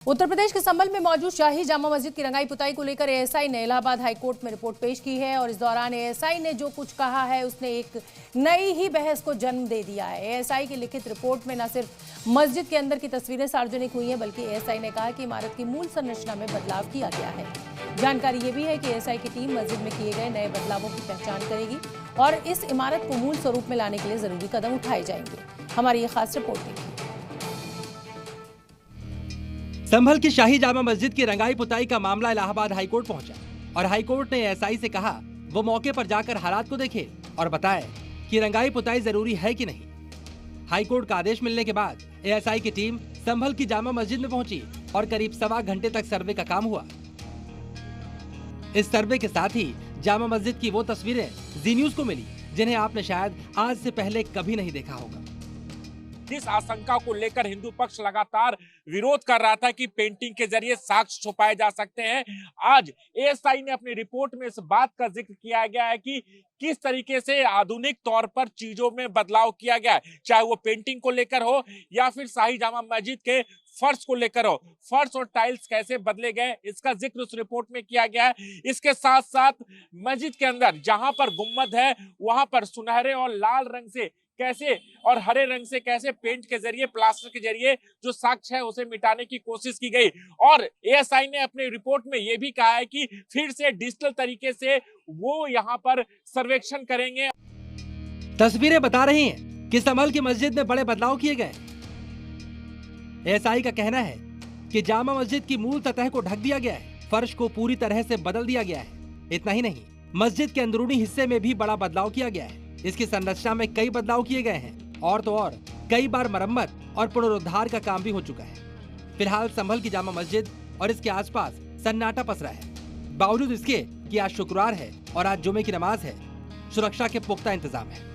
उत्तर प्रदेश के संभल में मौजूद शाही जामा मस्जिद की रंगाई पुताई को लेकर एएसआई ने इलाहाबाद हाईकोर्ट में रिपोर्ट पेश की है और इस दौरान एएसआई ने जो कुछ कहा है उसने एक नई ही बहस को जन्म दे दिया है। एएसआई की लिखित रिपोर्ट में न सिर्फ मस्जिद के अंदर की तस्वीरें सार्वजनिक हुई हैं बल्कि एएसआई ने कहा कि इमारत की मूल संरचना में बदलाव किया गया है। जानकारी ये भी है कि एएसआई की टीम मस्जिद में किए गए नए बदलावों की पहचान करेगी और इस इमारत को मूल स्वरूप में लाने के लिए जरूरी कदम उठाए जाएंगे। हमारी ये खास रिपोर्ट देखिए। संभल की शाही जामा मस्जिद की रंगाई पुताई का मामला इलाहाबाद हाईकोर्ट पहुंचा और हाईकोर्ट ने एएसआई से कहा वो मौके पर जाकर हालात को देखे और बताए कि रंगाई पुताई जरूरी है कि नहीं। हाईकोर्ट का आदेश मिलने के बाद एएसआई की टीम संभल की जामा मस्जिद में पहुंची और करीब सवा घंटे तक सर्वे का काम हुआ। इस सर्वे के साथ ही जामा मस्जिद की वो तस्वीरें जी न्यूज को मिली जिन्हें आपने शायद आज से पहले कभी नहीं देखा होगा। जिस आशंका को लेकर हिंदू पक्ष लगातार विरोध कर रहा था कि पेंटिंग के जरिए साक्ष्य छुपाए जा सकते हैं, आज एएसआई ने अपनी रिपोर्ट में इस बात का जिक्र किया गया है कि किस तरीके से आधुनिक तौर पर चीजों में बदलाव किया गया है, चाहे वो पेंटिंग को लेकर हो या फिर शाही जामा मस्जिद के फर्श को लेकर हो। फर्श और टाइल्स कैसे बदले गए इसका जिक्र उस रिपोर्ट में किया गया है। इसके साथ साथ मस्जिद के अंदर जहां पर गुम्बद है वहां पर सुनहरे और लाल रंग से कैसे और हरे रंग से कैसे पेंट के जरिए प्लास्टर के जरिए जो साक्ष्य है उसे मिटाने की कोशिश की गई। और एएसआई ने अपनी रिपोर्ट में यह भी कहा है कि फिर से डिजिटल तरीके से वो यहाँ पर सर्वेक्षण करेंगे। तस्वीरें बता रही हैं कि संभल की मस्जिद में बड़े बदलाव किए गए। एएसआई का कहना है कि जामा मस्जिद की मूल सतह को ढक दिया गया है, फर्श को पूरी तरह से बदल दिया गया है। इतना ही नहीं, मस्जिद के अंदरूनी हिस्से में भी बड़ा बदलाव किया गया है। इसकी संरचना में कई बदलाव किए गए हैं और तो और कई बार मरम्मत और पुनरुद्धार का काम भी हो चुका है। फिलहाल संभल की जामा मस्जिद और इसके आसपास सन्नाटा पसरा है। बावजूद इसके कि आज शुक्रवार है और आज जुमे की नमाज है, सुरक्षा के पुख्ता इंतजाम है।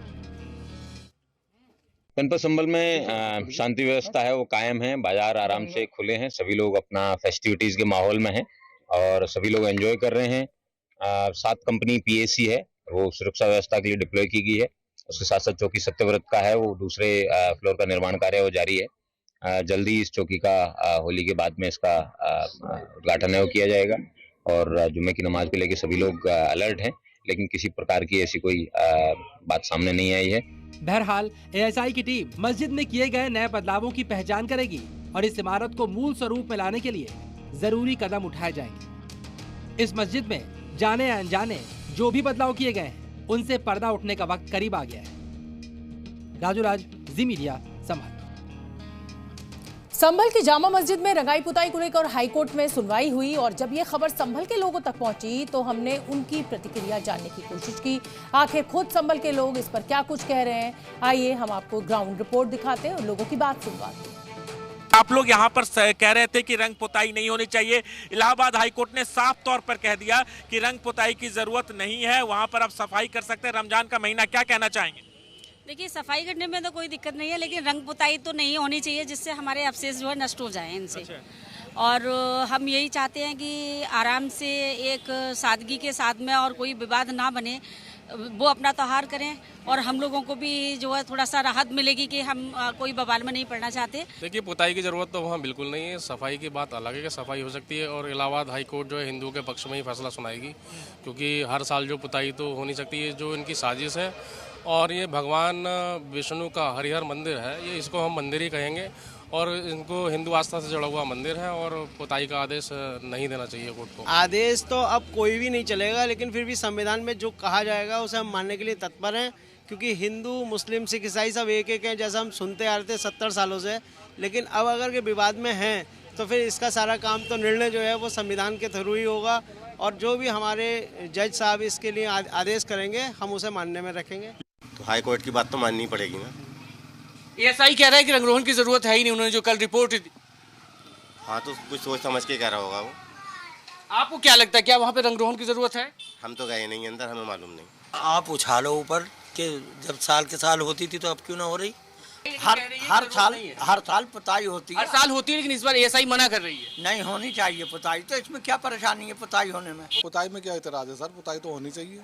जनपद संभल में शांति व्यवस्था है वो कायम है, बाजार आराम से खुले हैं, सभी लोग अपना फेस्टिविटीज के माहौल में हैं और सभी लोग एंजॉय कर रहे हैं। 7 कंपनी पीएसी है वो सुरक्षा व्यवस्था के लिए डिप्लॉय की गई है। उसके साथ साथ चौकी सत्यव्रत का है वो दूसरे फ्लोर का निर्माण कार्य वो जारी है। जल्दी इस चौकी का होली के बाद में इसका उद्घाटन है वो किया जाएगा और जुम्मे की नमाज को लेकर सभी लोग अलर्ट हैं, लेकिन किसी प्रकार की ऐसी कोई बात सामने नहीं आई है। बहरहाल एएसआई की टीम मस्जिद में किए गए नए बदलावों की पहचान करेगी और इस इमारत को मूल स्वरूप में लाने के लिए जरूरी कदम उठाए जाएंगे। इस मस्जिद में जाने या अनजाने जो भी बदलाव किए गए हैं उनसे पर्दा उठने का वक्त करीब आ गया है। राजू राज, जी मीडिया, संभल। संभल की जामा मस्जिद में रंगाई पुताई को लेकर हाईकोर्ट में सुनवाई हुई और जब ये खबर संभल के लोगों तक पहुंची तो हमने उनकी प्रतिक्रिया जानने की कोशिश की। आखिर खुद संभल के लोग इस पर क्या कुछ कह रहे हैं, आइए हम आपको ग्राउंड रिपोर्ट दिखाते हैं और लोगों की बात सुनवाते हैं। आप लोग यहाँ पर कह रहे थे कि रंग पुताई नहीं होनी चाहिए। इलाहाबाद हाईकोर्ट ने साफ तौर पर कह दिया कि रंग पुताई की जरूरत नहीं है, वहाँ पर आप सफाई कर सकते हैं। रमजान का महीना, क्या कहना चाहेंगे? देखिए, सफाई करने में तो कोई दिक्कत नहीं है, लेकिन रंग पुताई तो नहीं होनी चाहिए जिससे हमारे अवशेष जो है नष्ट हो जाए इनसे। अच्छा। और हम यही चाहते हैं कि आराम से एक सादगी के साथ में और कोई विवाद ना बने, वो अपना त्योहार करें और हम लोगों को भी जो है थोड़ा सा राहत मिलेगी कि हम कोई बवाल में नहीं पड़ना चाहते। देखिए, पुताई की जरूरत तो वहाँ बिल्कुल नहीं है, सफाई की बात अलग है कि सफाई हो सकती है और इलाहाबाद हाईकोर्ट जो है हिंदुओं के पक्ष में ही फैसला सुनाएगी, क्योंकि हर साल जो पुताई तो हो नहीं सकती है, जो इनकी साजिश है। और ये भगवान विष्णु का हरिहर मंदिर है, ये इसको हम मंदिर ही कहेंगे और इनको हिंदू आस्था से जुड़ा हुआ मंदिर है और पुताई का आदेश नहीं देना चाहिए कोर्ट को। आदेश तो अब कोई भी नहीं चलेगा, लेकिन फिर भी संविधान में जो कहा जाएगा उसे हम मानने के लिए तत्पर हैं, क्योंकि हिंदू मुस्लिम सिख ईसाई सब एक एक हैं, जैसा हम सुनते आ रहे थे 70 सालों से। लेकिन अब अगर के विवाद में हैं तो फिर इसका सारा काम तो निर्णय जो है वो संविधान के थ्रू ही होगा और जो भी हमारे जज साहब इसके लिए आदेश करेंगे हम उसे मानने में रखेंगे। तो हाई कोर्ट की बात तो माननी पड़ेगी ना। एएसआई कह रहा है कि रंगरोहन की जरूरत है ही नहीं, उन्होंने जो कल रिपोर्ट दी। हाँ, तो कुछ सोच समझ के कह रहा होगा वो। आपको क्या लगता है, क्या वहाँ पे रंगरोहन की जरूरत है? हम तो गए नहीं अंदर, हमें मालूम नहीं। आप उछालो ऊपर कि जब साल के साल होती थी तो अब क्यों ना हो रही? हर साल पुताई होती है। हर साल होती है, लेकिन इस बार एएसआई मना कर रही है। नहीं होनी चाहिए पुताई, तो इसमें क्या परेशानी है पुताई होने में? पुताई में क्या इतराज है सर, पुताई तो होनी चाहिए।